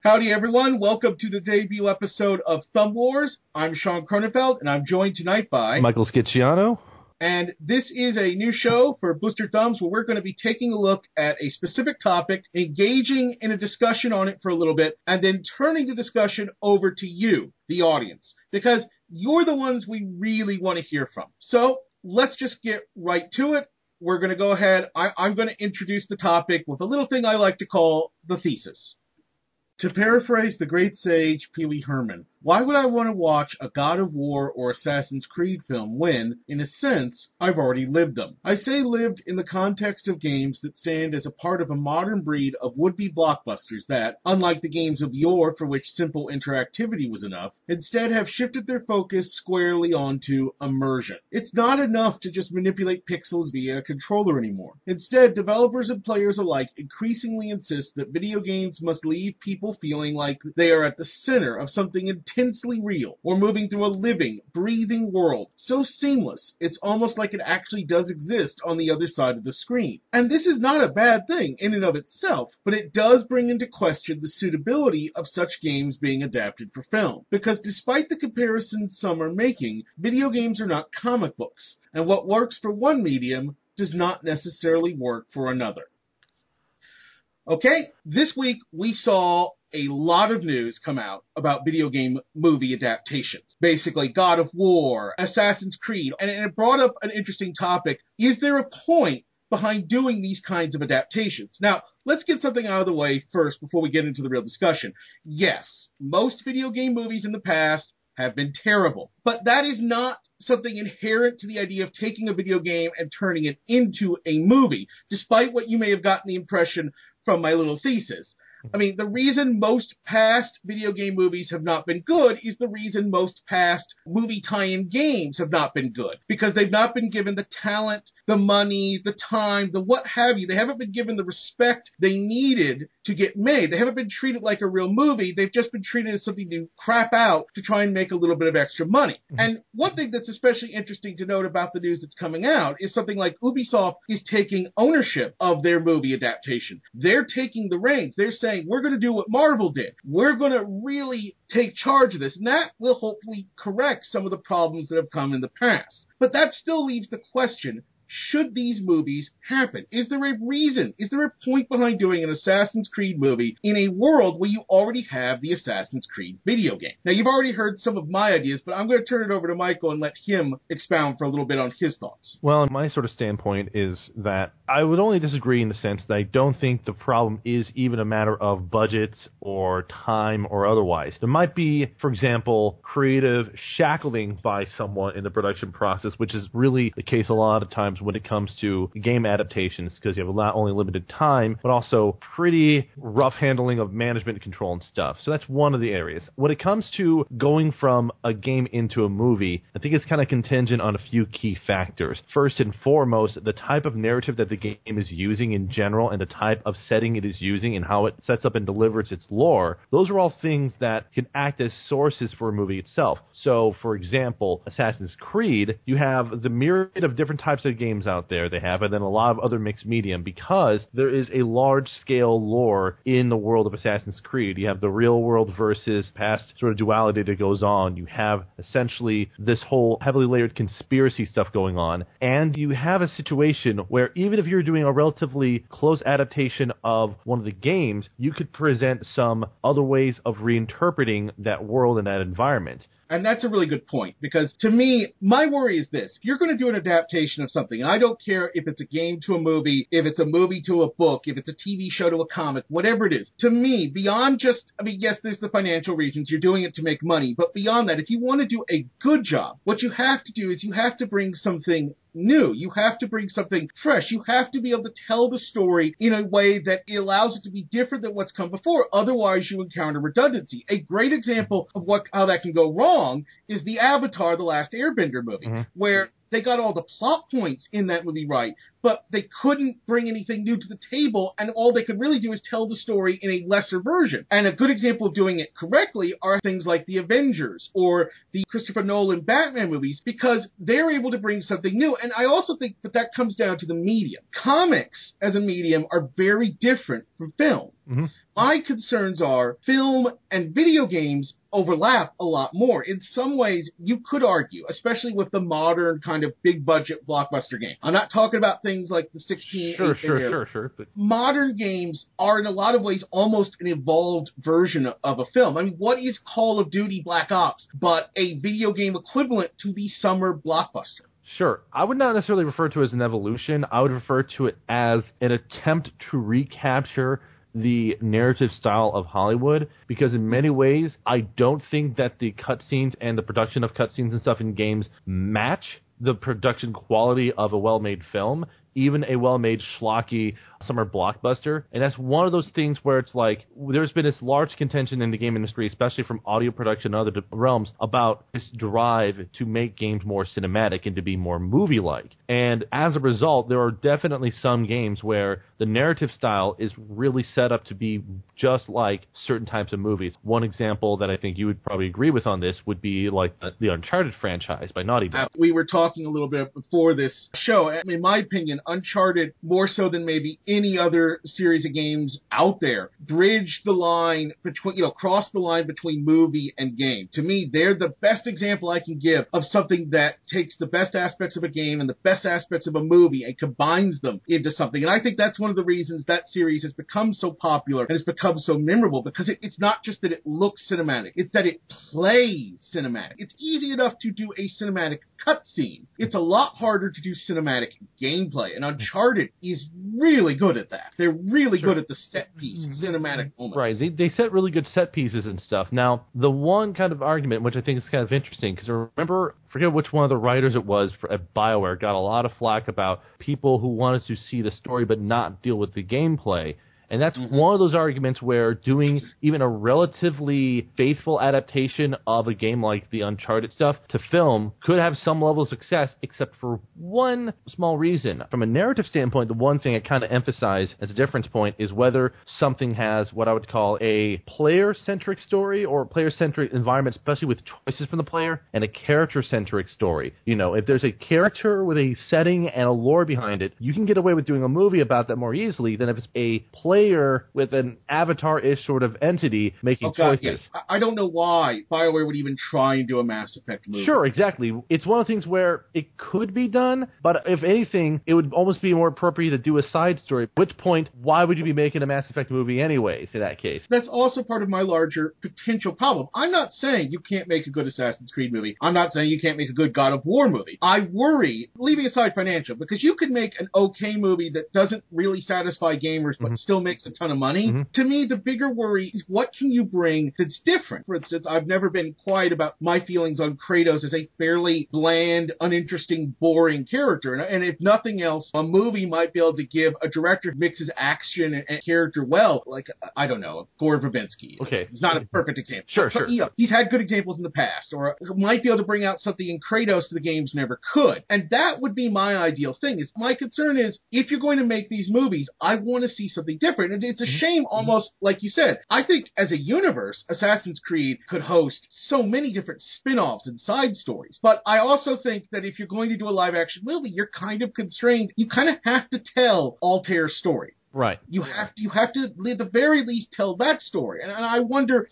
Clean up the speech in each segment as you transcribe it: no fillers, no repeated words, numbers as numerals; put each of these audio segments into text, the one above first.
Howdy, everyone. Welcome to the debut episode of Thumb Wars. I'm Sean Cronenfeld, and I'm joined tonight by Michael Scicciano. And this is a new show for Blistered Thumbs where we're going to be taking a look at a specific topic, engaging in a discussion on it for a little bit, and then turning the discussion over to you, the audience, because you're the ones we really want to hear from. So let's just get right to it. We're going to go ahead. I'm going to introduce the topic with a little thing I like to call the thesis. To paraphrase the great sage Pee Wee Herman, why would I want to watch a God of War or Assassin's Creed film when, in a sense, I've already lived them? I say lived in the context of games that stand as a part of a modern breed of would-be blockbusters that, unlike the games of yore for which simple interactivity was enough, instead have shifted their focus squarely onto immersion. It's not enough to just manipulate pixels via a controller anymore. Instead, developers and players alike increasingly insist that video games must leave people feeling like they are at the center of something intensely real, or moving through a living, breathing world, so seamless it's almost like it actually does exist on the other side of the screen. And this is not a bad thing in and of itself, but it does bring into question the suitability of such games being adapted for film. Because despite the comparisons some are making, video games are not comic books, and what works for one medium does not necessarily work for another. Okay, this week we saw a lot of news come out about video game movie adaptations. Basically, God of War, Assassin's Creed, and it brought up an interesting topic. Is there a point behind doing these kinds of adaptations? Now, let's get something out of the way first before we get into the real discussion. Yes, most video game movies in the past have been terrible, but that is not something inherent to the idea of taking a video game and turning it into a movie, despite what you may have gotten the impression from my little thesis. I mean, the reason most past video game movies have not been good is the reason most past movie tie-in games have not been good. Because they've not been given the talent, the money, the time, the what have you. They haven't been given the respect they needed to get made. They haven't been treated like a real movie. They've just been treated as something to crap out to try and make a little bit of extra money. And one thing that's especially interesting to note about the news that's coming out is something like Ubisoft is taking ownership of their movie adaptation. They're taking the reins. They're saying, we're going to do what Marvel did. We're going to really take charge of this. And that will hopefully correct some of the problems that have come in the past. But that still leaves the question, should these movies happen? Is there a reason? Is there a point behind doing an Assassin's Creed movie in a world where you already have the Assassin's Creed video game? Now, you've already heard some of my ideas, but I'm going to turn it over to Michael and let him expound for a little bit on his thoughts. Well, my sort of standpoint is that I would only disagree in the sense that I don't think the problem is even a matter of budgets or time or otherwise. There might be, for example, creative shackling by someone in the production process, which is really the case a lot of times when it comes to game adaptations, because you have not only limited time, but also pretty rough handling of management control and stuff. So that's one of the areas. When it comes to going from a game into a movie, I think it's kind of contingent on a few key factors. First and foremost, the type of narrative that the game is using in general and the type of setting it is using and how it sets up and delivers its lore. Those are all things that can act as sources for a movie itself. So, for example, Assassin's Creed, you have the myriad of different types of games out there they have, and then a lot of other mixed medium, because there is a large-scale lore in the world of Assassin's Creed. You have the real world versus past sort of duality that goes on. You have essentially this whole heavily layered conspiracy stuff going on, and you have a situation where even if you're doing a relatively close adaptation of one of the games, you could present some other ways of reinterpreting that world and that environment. And that's a really good point, because to me, my worry is this. If you're going to do an adaptation of something, and I don't care if it's a game to a movie, if it's a movie to a book, if it's a TV show to a comic, whatever it is, to me, beyond just, I mean, yes, there's the financial reasons, you're doing it to make money, but beyond that, if you want to do a good job, what you have to do is you have to bring something new. You have to bring something fresh. You have to be able to tell the story in a way that it allows it to be different than what's come before. Otherwise, you encounter redundancy. A great example of how that can go wrong is the Avatar: The Last Airbender movie, where they got all the plot points in that movie right, but they couldn't bring anything new to the table, and all they could really do is tell the story in a lesser version. And a good example of doing it correctly are things like the Avengers or the Christopher Nolan Batman movies, because they're able to bring something new. And I also think that comes down to the medium. Comics as a medium are very different from film. Mm-hmm. My concerns are film and video games overlap a lot more. In some ways, you could argue, especially with the modern kind of big-budget blockbuster game. I'm not talking about things like the 16... Sure. But modern games are, in a lot of ways, almost an evolved version of a film. I mean, what is Call of Duty Black Ops but a video game equivalent to the summer blockbuster? Sure. I would not necessarily refer to it as an evolution. I would refer to it as an attempt to recapture the narrative style of Hollywood, because in many ways, I don't think that the cutscenes and the production of cutscenes and stuff in games match the production quality of a well-made film, even a well-made schlocky summer blockbuster. And that's one of those things where it's like, there's been this large contention in the game industry, especially from audio production and other realms, about this drive to make games more cinematic and to be more movie-like. And as a result, there are definitely some games where the narrative style is really set up to be just like certain types of movies. One example that I think you would probably agree with on this would be like the Uncharted franchise by Naughty Dog. We were talking a little bit before this show. In my opinion, Uncharted, more so than maybe any other series of games out there, bridge the line between, cross the line between movie and game. To me, they're the best example I can give of something that takes the best aspects of a game and the best aspects of a movie and combines them into something. And I think that's one of the reasons that series has become so popular and has become so memorable, because it's not just that it looks cinematic, it's that it plays cinematic. It's easy enough to do a cinematic cutscene. It's a lot harder to do cinematic gameplay, and Uncharted is really good at that. They're really good at the set piece, cinematic moments. Right, they set really good set pieces and stuff. Now, the one kind of argument, which I think is kind of interesting, because I forget which one of the writers it was at BioWare, got a lot of flack about people who wanted to see the story but not deal with the gameplay. And that's one of those arguments where doing even a relatively faithful adaptation of a game like the Uncharted stuff to film could have some level of success, except for one small reason. From a narrative standpoint, the one thing I kind of emphasize as a difference point is whether something has what I would call a player-centric story or a player-centric environment, especially with choices from the player, and a character-centric story. If there's a character with a setting and a lore behind it, you can get away with doing a movie about that more easily than if it's a player with an avatar-ish sort of entity making choices. Yes. I don't know why BioWare would even try and do a Mass Effect movie. Sure, exactly. It's one of the things where it could be done, but if anything, it would almost be more appropriate to do a side story. At which point, why would you be making a Mass Effect movie anyways, in that case? That's also part of my larger potential problem. I'm not saying you can't make a good Assassin's Creed movie. I'm not saying you can't make a good God of War movie. I worry, leaving aside financial, because you could make an okay movie that doesn't really satisfy gamers but still makes a ton of money. To me, the bigger worry is what can you bring that's different? For instance, I've never been quiet about my feelings on Kratos as a fairly bland, uninteresting, boring character. And if nothing else, a movie might be able to give a director who mixes action and character well, like, I don't know, Gore Verbinski. Okay. It's not a perfect example. Sure. He's had good examples in the past, or might be able to bring out something in Kratos the games never could. And that would be my ideal thing. My concern is, if you're going to make these movies, I want to see something different. And it's a shame, almost like you said. I think as a universe, Assassin's Creed could host so many different spin-offs and side stories. But I also think that if you're going to do a live-action movie, you're kind of constrained. You kind of have to tell Altair's story. Right. You have to, at the very least, tell that story. And I wonder...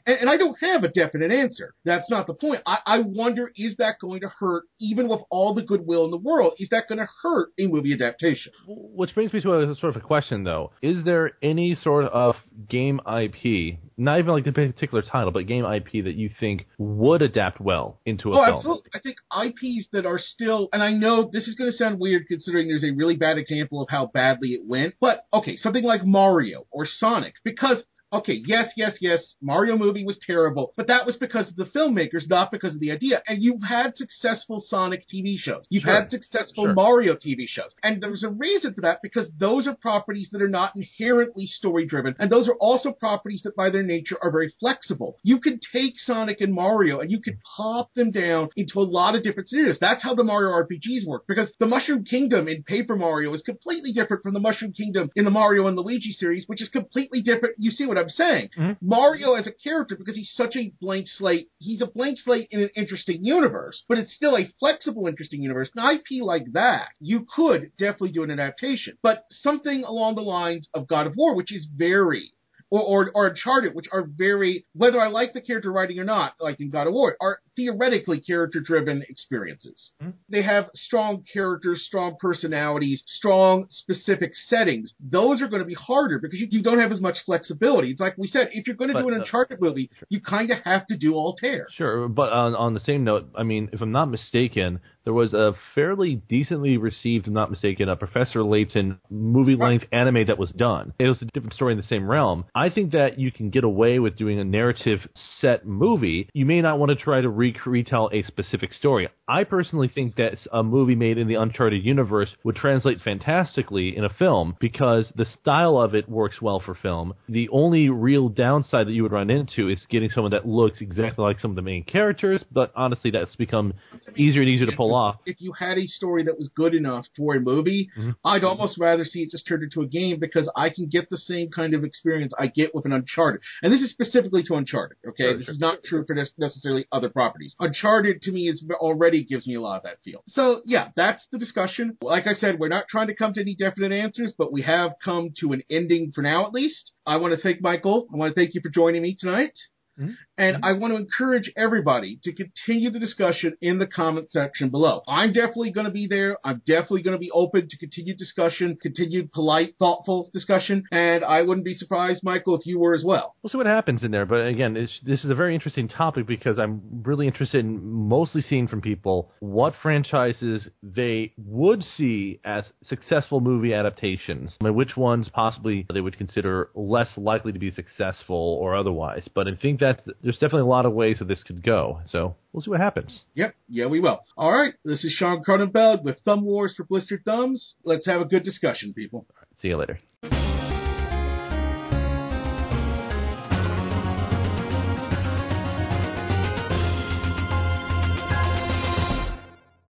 And I don't have a definite answer. That's not the point. I wonder, is that going to hurt, even with all the goodwill in the world, is that going to hurt a movie adaptation? Which brings me to a sort of a question, though. Is there any sort of game IP, not even like the particular title, but game IP that you think would adapt well into a film? Oh, absolutely. I think IPs that are still, and I know this is going to sound weird considering there's a really bad example of how badly it went, but okay, something like Mario or Sonic, because Okay, yes, Mario movie was terrible, but that was because of the filmmakers, not because of the idea. And you've had successful Sonic TV shows. You've had successful Mario TV shows. And there's a reason for that, because those are properties that are not inherently story-driven, and those are also properties that by their nature are very flexible. You can take Sonic and Mario and you can pop them down into a lot of different scenarios. That's how the Mario RPGs work, because the Mushroom Kingdom in Paper Mario is completely different from the Mushroom Kingdom in the Mario and Luigi series, which is completely different. You see what I'm saying? Mm-hmm. Mario as a character, because he's such a blank slate, he's a blank slate in an interesting universe, but it's still a flexible, interesting universe. An IP like that, you could definitely do an adaptation, but something along the lines of God of War, which is very... Or Uncharted, which are very, whether I like the character writing or not, like in God of War, are theoretically character-driven experiences. Mm-hmm. They have strong characters, strong personalities, strong specific settings. Those are going to be harder because you don't have as much flexibility. It's like we said, if you're going to do an Uncharted movie, you kind of have to do Altair. Sure, but on the same note, I mean, if I'm not mistaken, there was a fairly decently received, if I'm not mistaken, a Professor Layton movie-length anime that was done. It was a different story in the same realm. I think that you can get away with doing a narrative set movie. You may not want to try to retell a specific story. I personally think that a movie made in the Uncharted universe would translate fantastically in a film because the style of it works well for film. The only real downside that you would run into is getting someone that looks exactly like some of the main characters, but honestly that's become easier and easier to pull off. If you had a story that was good enough for a movie, I'd almost rather see it just turned into a game because I can get the same kind of experience I get with an Uncharted. And this is specifically to Uncharted, okay? This is not true for necessarily other properties. Uncharted, to me, already gives me a lot of that feel. So, yeah, that's the discussion. Like I said, we're not trying to come to any definite answers, but we have come to an ending for now, at least. I want to thank Michael. I want to thank you for joining me tonight. And I want to encourage everybody to continue the discussion in the comment section below. I'm definitely going to be there. I'm definitely going to be open to continued discussion, continued polite, thoughtful discussion. And I wouldn't be surprised, Michael, if you were as well. We'll see what happens in there. But again, this is a very interesting topic because I'm really interested in mostly seeing from people what franchises they would see as successful movie adaptations and which ones possibly they would consider less likely to be successful or otherwise. But I think there's definitely a lot of ways that this could go. So we'll see what happens. Yep. Yeah, we will. All right. This is Sean Cronenfeld with Thumb Wars for Blistered Thumbs. Let's have a good discussion, people. All right, see you later.